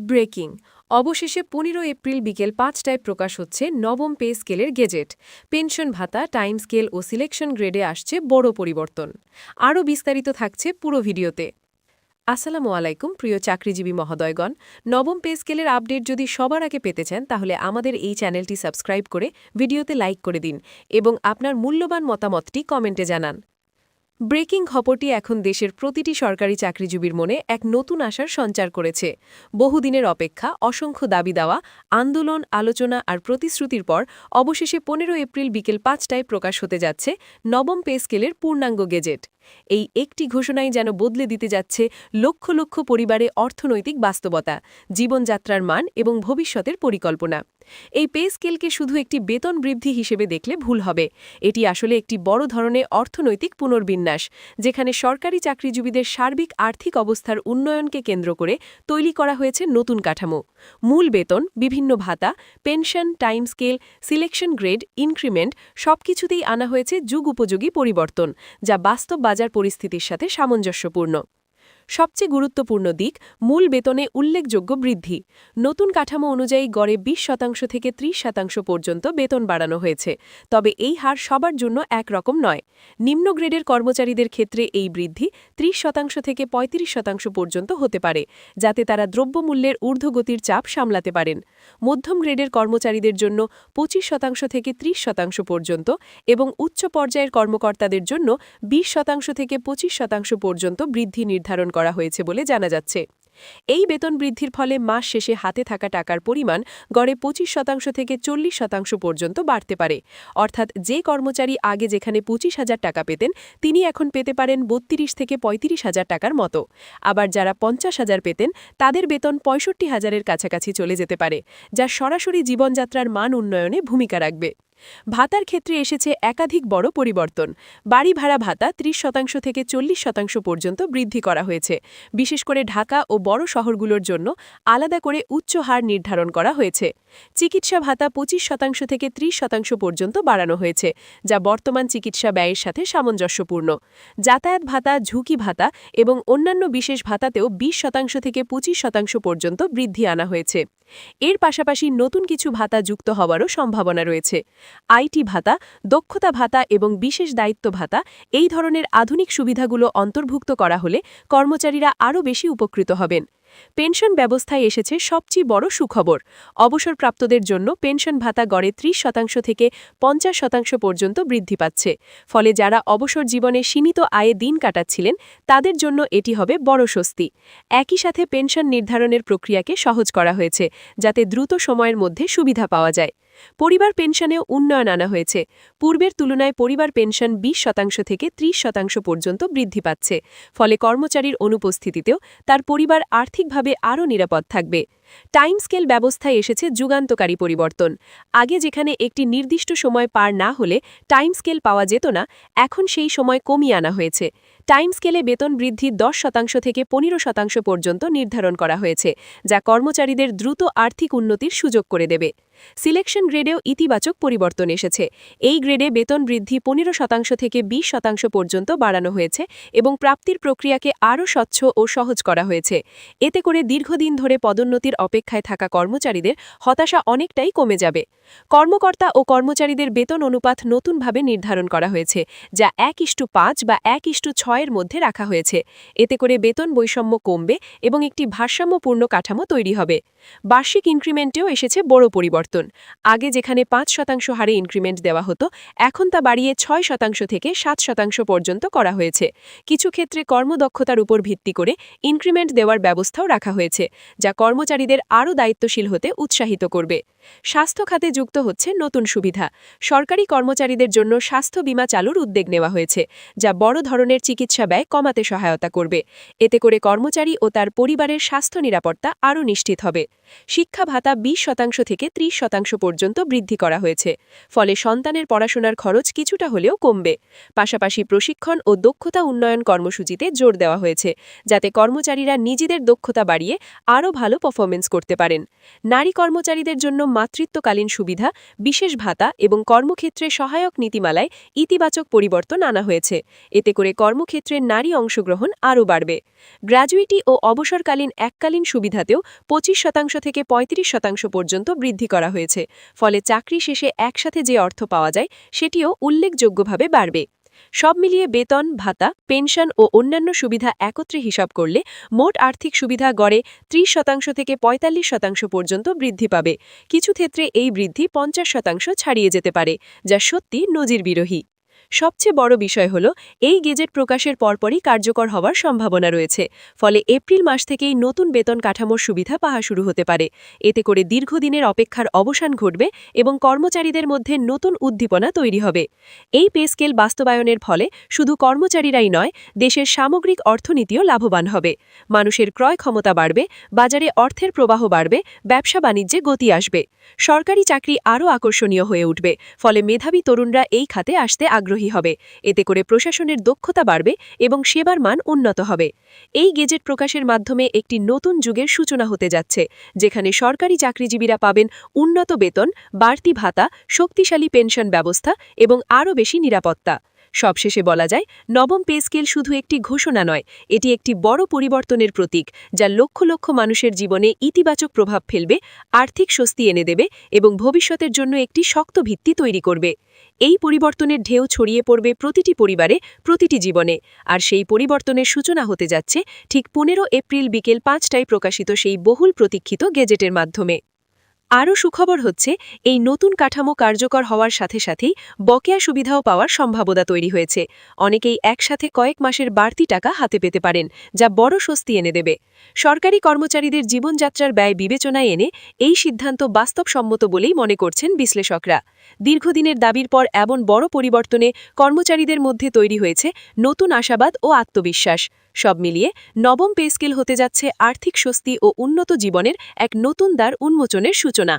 Breaking অবশেষে ১৫ April বিকেল ৫টায় প্রকাশ হচ্ছে নবম পে স্কেলের গেজেট। পেনশন ভাতা, টাইম স্কেল ও সিলেকশন গ্রেডে আসছে বড় পরিবর্তন। আরও বিস্তারিত থাকছে পুরো ভিডিওতে। আসসালামু আলাইকুম প্রিয় চাকরিজীবী মহোদয়গণ। নবম পে স্কেলের আপডেট যদি সবার আগে পেতে চান তাহলে আমাদের এই চ্যানেলটি সাবস্ক্রাইব করে ভিডিওতে লাইক করে দিন এবং আপনার মূল্যবান মতামতটি কমেন্টে জানান। ব্রেকিং খবরটি এখন দেশের প্রতিটি সরকারি চাকরিজীবীর মনে এক নতুন আশার সঞ্চার করেছে। বহুদিনের অপেক্ষা, অসংখ্য দাবি দেওয়া, আন্দোলন, আলোচনা আর প্রতিশ্রুতির পর অবশেষে ১৫ এপ্রিল বিকেল ৫টায় প্রকাশ হতে যাচ্ছে নবম পে স্কেলের পূর্ণাঙ্গ গেজেট। এই একটি ঘোষণাই যেন বদলে দিতে যাচ্ছে লক্ষ লক্ষ পরিবারে অর্থনৈতিক বাস্তবতা, জীবনযাত্রার মান এবং ভবিষ্যতের পরিকল্পনা। এই পে স্কেলকে শুধু একটি বেতন বৃদ্ধি হিসেবে দেখলে ভুল হবে। এটি আসলে একটি বড় ধরনের অর্থনৈতিক পুনর্বিন্যাস, যেখানে সরকারি চাকরিজীবীদের সার্বিক আর্থিক অবস্থার উন্নয়নকে কেন্দ্র করে তৈরি করা হয়েছে নতুন কাঠামো। মূল বেতন, বিভিন্ন ভাতা, pension, time scale, selection grade, increment সবকিছুতেই আনা হয়েছে যুগ উপযোগী পরিবর্তন, যা বাস্তব বাজার পরিস্থিতির সাথে সামঞ্জস্যপূর্ণ। সবচেয়ে গুরুত্বপূর্ণ দিক, মূল বেতনে উল্লেখযোগ্য বৃদ্ধি। নতুন কাঠামো অনুযায়ী গড়ে ২০% থেকে ৩০% পর্যন্ত বেতন বাড়ানো হয়েছে। তবে এই হার সবার জন্য একরকম নয়। নিম্ন গ্রেডের কর্মচারীদের ক্ষেত্রে এই বৃদ্ধি ৩০% থেকে ৩৫% পর্যন্ত হতে পারে, যাতে তারা দ্রব্যমূল্যের ঊর্ধ্বগতির চাপ সামলাতে পারেন। মধ্যম গ্রেডের কর্মচারীদের জন্য ২৫% থেকে ৩০% পর্যন্ত এবং উচ্চ পর্যায়ের কর্মকর্তাদের জন্য ২০% থেকে ২৫% পর্যন্ত বৃদ্ধি নির্ধারণ করা হয়েছে বলে জানা যাচ্ছে। এই বেতন বৃদ্ধির ফলে মাস শেষে হাতে থাকা টাকার পরিমাণ গড়ে ২৫% থেকে ৪০% পর্যন্ত বাড়তে পারে। অর্থাৎ যে কর্মচারী আগে যেখানে ২৫,০০০ টাকা পেতেন, তিনি এখন পেতে পারেন ৩২ থেকে ৩৫,০০০ টাকার মতো। আবার যারা ৫০,০০০ পেতেন, তাদের বেতন ৬৫,০০০-এর কাছাকাছি চলে যেতে পারে, যা সরাসরি জীবনযাত্রার মান উন্নয়নে ভূমিকা রাখবে। ভাতার ক্ষেত্রে এসেছে একাধিক বড় পরিবর্তন। বাড়ি ভাড়া ভাতা ৩০% থেকে ৪০% পর্যন্ত বৃদ্ধি করা হয়েছে। বিশেষ করে ঢাকা ও বড় শহরগুলোর জন্য আলাদা করে উচ্চ হার নির্ধারণ করা হয়েছে। চিকিৎসা ভাতা ২৫% থেকে ৩০% পর্যন্ত বাড়ানো হয়েছে, যা বর্তমান চিকিৎসা ব্যয়ের সাথে সামঞ্জস্যপূর্ণ। যাতায়াত ভাতা, ঝুঁকি ভাতা এবং অন্যান্য বিশেষ ভাতাতেও ২০% থেকে ২৫% পর্যন্ত বৃদ্ধি আনা হয়েছে। এর পাশাপাশি নতুন কিছু ভাতা যুক্ত হওয়ারও সম্ভাবনা রয়েছে। আইটি ভাতা, দক্ষতা ভাতা এবং বিশেষ দায়িত্ব ভাতা, এই ধরনের আধুনিক সুবিধাগুলো অন্তর্ভুক্ত করা হলে কর্মচারীরা আরও বেশি উপকৃত হবেন। পেনশন ব্যবস্থায় এসেছে সবচেয়ে বড় সুখবর। অবসরপ্রাপ্তদের জন্য পেনশন ভাতা গড়ে ৩০% থেকে ৫০% পর্যন্ত বৃদ্ধি পাচ্ছে। ফলে যারা অবসর জীবনে সীমিত আয়ে দিন কাটাচ্ছিলেন, তাদের জন্য এটি হবে বড় স্বস্তি। একই সাথে পেনশন নির্ধারণের প্রক্রিয়াকে সহজ করা হয়েছে, যাতে দ্রুত সময়ের মধ্যে সুবিধা পাওয়া যায়। পরিবার পেনশনেও উন্নয়ন আনা হয়েছে। পূর্বের তুলনায় পরিবার পেনশন ২০% থেকে ৩০% পর্যন্ত বৃদ্ধি পাচ্ছে। ফলে কর্মচারীর অনুপস্থিতিতেও তার পরিবার আর্থিকভাবে আরও নিরাপদ থাকবে। টাইম স্কেল ব্যবস্থায় এসেছে যুগান্তকারী পরিবর্তন। আগে যেখানে একটি নির্দিষ্ট সময় পার না হলে টাইম স্কেল পাওয়া যেত না, এখন সেই সময় কমিয়ে আনা হয়েছে। টাইম স্কেলে বেতন বৃদ্ধি ১০% থেকে ১৫% পর্যন্ত নির্ধারণ করা হয়েছে, যা কর্মচারীদের দ্রুত আর্থিক উন্নতির সুযোগ করে দেবে। সিলেকশন গ্রেডেও ইতিবাচক পরিবর্তন এসেছে। এই গ্রেডে বেতন বৃদ্ধি ১৫% থেকে ২০% পর্যন্ত বাড়ানো হয়েছে এবং প্রাপ্তির প্রক্রিয়াকে আরও স্বচ্ছ ও সহজ করা হয়েছে। এতে করে দীর্ঘদিন ধরে পদোন্নতির অপেক্ষায় থাকা কর্মচারীদের হতাশা অনেকটাই কমে যাবে। কর্মকর্তা ও কর্মচারীদের বেতন অনুপাত নতুনভাবে নির্ধারণ করা হয়েছে, যা ১:৫ বা ১:৬-এর মধ্যে রাখা হয়েছে। এতে করে বেতন বৈষম্য কমবে এবং একটি ভারসাম্যপূর্ণ কাঠামো তৈরি হবে। বার্ষিক ইনক্রিমেন্টেও এসেছে বড় পরিবর্তন। আগে যেখানে ৫% হারে ইনক্রিমেন্ট দেওয়া হতো, এখন তা বাড়িয়ে ৬% থেকে ৭% পর্যন্ত করা হয়েছে। কিছু ক্ষেত্রে কর্মদক্ষতার উপর ভিত্তি করে ইনক্রিমেন্ট দেওয়ার ব্যবস্থাও রাখা হয়েছে, যা কর্মচারীদের আরও দায়িত্বশীল হতে উৎসাহিত করবে। স্বাস্থ্য খাতে যুক্ত হচ্ছে নতুন সুবিধা। সরকারি কর্মচারীদের জন্য স্বাস্থ্য বীমা চালুর উদ্যোগ নেওয়া হয়েছে, যা বড় ধরনের চিকিৎসা ব্যয় কমাতে সহায়তা করবে। এতে করে কর্মচারী ও তার পরিবারের স্বাস্থ্য নিরাপত্তা আরও নিশ্চিত হবে। শিক্ষা ভাতা ২০% থেকে ৩০% পর্যন্ত বৃদ্ধি করা হয়েছে। ফলে সন্তানের পড়াশোনার খরচ কিছুটা হলেও কমবে। পাশাপাশি প্রশিক্ষণ ও দক্ষতা উন্নয়ন কর্মসূচিতে জোর দেওয়া হয়েছে, যাতে কর্মচারীরা নিজেদের দক্ষতা বাড়িয়ে আরও ভালো পারফরমেন্স করতে পারেন। নারী কর্মচারীদের জন্য মাতৃত্বকালীন সুবিধা, বিশেষ ভাতা এবং কর্মক্ষেত্রে সহায়ক নীতিমালায় ইতিবাচক পরিবর্তন আনা হয়েছে। এতে করে কর্মক্ষেত্রের নারী অংশগ্রহণ আরও বাড়বে। গ্র্যাজুইটি ও অবসরকালীন এককালীন সুবিধাতেও 25% থেকে 35% পর্যন্ত বৃদ্ধি করা হয়েছে। ফলে চাকরি শেষে একসাথে যে অর্থ পাওয়া যায় সেটিও উল্লেখযোগ্যভাবে বাড়বে। সব মিলিয়ে বেতন, ভাতা, পেনশন ও অন্যান্য সুবিধা একত্রে হিসাব করলে মোট আর্থিক সুবিধা গড়ে 30% থেকে 45% পর্যন্ত বৃদ্ধি পাবে। কিছু ক্ষেত্রে এই বৃদ্ধি 50% ছাড়িয়ে যেতে পারে, যা সত্যি নজিরবিরোহী। সবচেয়ে বড় বিষয় হল এই গেজেট প্রকাশের পরপরই কার্যকর হওয়ার সম্ভাবনা রয়েছে। ফলে এপ্রিল মাস থেকেই নতুন বেতন কাঠামোর সুবিধা পাওয়া শুরু হতে পারে। এতে করে দীর্ঘদিনের অপেক্ষার অবসান ঘটবে এবং কর্মচারীদের মধ্যে নতুন উদ্দীপনা তৈরি হবে। এই পে স্কেল বাস্তবায়নের ফলে শুধু কর্মচারীরাই নয়, দেশের সামগ্রিক অর্থনীতিও লাভবান হবে। মানুষের ক্রয় ক্ষমতা বাড়বে, বাজারে অর্থের প্রবাহ বাড়বে, ব্যবসা বাণিজ্যে গতি আসবে। সরকারি চাকরি আরও আকর্ষণীয় হয়ে উঠবে। ফলে মেধাবী তরুণরা এই খাতে আসতে আগ্রহী হবে। এতে করে প্রশাসনের দক্ষতা বাড়বে এবং সেবার মান উন্নত হবে। এই গেজেট প্রকাশের মাধ্যমে একটি নতুন যুগের সূচনা হতে যাচ্ছে, যেখানে সরকারি চাকরিজীবীরা পাবেন উন্নত বেতন, বাড়তি ভাতা, শক্তিশালী পেনশন ব্যবস্থা এবং আরও বেশি নিরাপত্তা। সবশেষে বলা যায়, নবম পে স্কেল শুধু একটি ঘোষণা নয়, এটি একটি বড় পরিবর্তনের প্রতীক, যা লক্ষ লক্ষ মানুষের জীবনে ইতিবাচক প্রভাব ফেলবে, আর্থিক স্বস্তি এনে দেবে এবং ভবিষ্যতের জন্য একটি শক্ত ভিত্তি তৈরি করবে। এই পরিবর্তনের ঢেউ ছড়িয়ে পড়বে প্রতিটি পরিবারে, প্রতিটি জীবনে। আর সেই পরিবর্তনের সূচনা হতে যাচ্ছে ঠিক 15 এপ্রিল বিকেল 5টায় প্রকাশিত সেই বহুল প্রতীক্ষিত গেজেটের মাধ্যমে। আরও সুখবর হচ্ছে, এই নতুন কাঠামো কার্যকর হওয়ার সাথে সাথেই বকেয়া সুবিধাও পাওয়ার সম্ভাবনা তৈরি হয়েছে। অনেকেই একসাথে কয়েক মাসের বাড়তি টাকা হাতে পেতে পারেন, যা বড় স্বস্তি এনে দেবে। সরকারি কর্মচারীদের জীবনযাত্রার ব্যয় বিবেচনায় এনে এই সিদ্ধান্ত বাস্তবসম্মত বলেই মনে করছেন বিশ্লেষকরা। দীর্ঘদিনের দাবির পর এমন বড় পরিবর্তনে কর্মচারীদের মধ্যে তৈরি হয়েছে নতুন আশাবাদ ও আত্মবিশ্বাস। সব মিলিয়ে নবম পে স্কেল হতে যাচ্ছে আর্থিক স্বস্তি ও উন্নত জীবনের এক নতুন দ্বার উন্মোচনের সূচনা।